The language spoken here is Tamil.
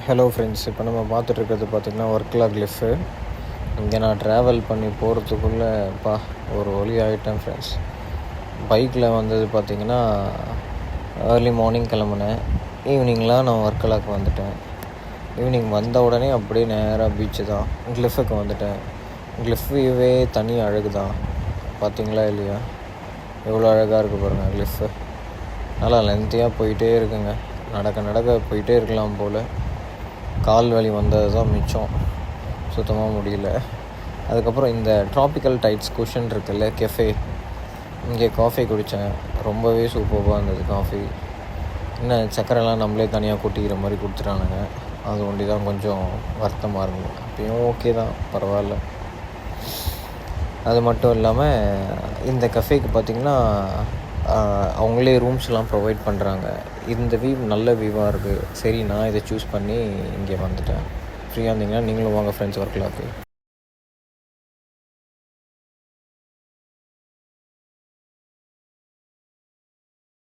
ஹலோ ஃப்ரெண்ட்ஸ், இப்போ நம்ம பார்த்துட்ருக்கிறது பார்த்திங்கன்னா வர்க்கலா கிளிஃபு. இங்கே நான் ட்ராவல் பண்ணி போகிறதுக்குள்ளே ஒரு வழி ஆகிட்டேன் ஃப்ரெண்ட்ஸ். பைக்கில் வந்தது பார்த்திங்கன்னா ஏர்லி மார்னிங் கிளம்புனேன். ஈவினிங்லாம் நான் வர்க்கலாவுக்கு வந்துட்டேன். ஈவினிங் வந்த உடனே அப்படியே நேராக பீச்சு தான், கிளிஃபுக்கு வந்துட்டேன். கிளிஃப் வியூவே தனி அழகு தான், பார்த்திங்களா இல்லையா? எவ்வளோ அழகாக இருக்குது பாருங்கள் கிளிஃபு. நல்லா லென்த்தியாக போயிட்டே இருக்குங்க. நடக்க போயிட்டே இருக்கலாம் போல். கால் வலி வந்தது தான் மிச்சம், சுத்தமாக முடியல. அதுக்கப்புறம் இந்த ட்ராபிக்கல் டைட்ஸ் குஷன் இருக்குல்ல, கெஃபே, இங்கே காஃபி குடித்தேன். ரொம்பவே சூப்பராக இருந்தது காஃபி. இன்னும் சக்கரைலாம் நம்மளே தனியாக கொட்டிக்கிற மாதிரி கொடுத்துட்டானுங்க. அது ஒண்டி தான் கொஞ்சம் வருத்தமாக இருந்தது. அப்பயும் ஓகே தான், பரவாயில்ல. அது மட்டும் இல்லாமல் இந்த கஃபேக்கு பார்த்திங்கன்னா அவங்களே ரூம்ஸ்லாம் ப்ரொவைட் பண்ணுறாங்க. இந்த வியூ நல்ல வியூவாக இருக்குது. சரி, நான் இதை சூஸ் பண்ணி இங்கே வந்துட்டேன். ஃப்ரீயாக இருந்தீங்கன்னா நீங்களும் வாங்க ஃப்ரெண்ட்ஸ் வர்க்கலாவுக்கு.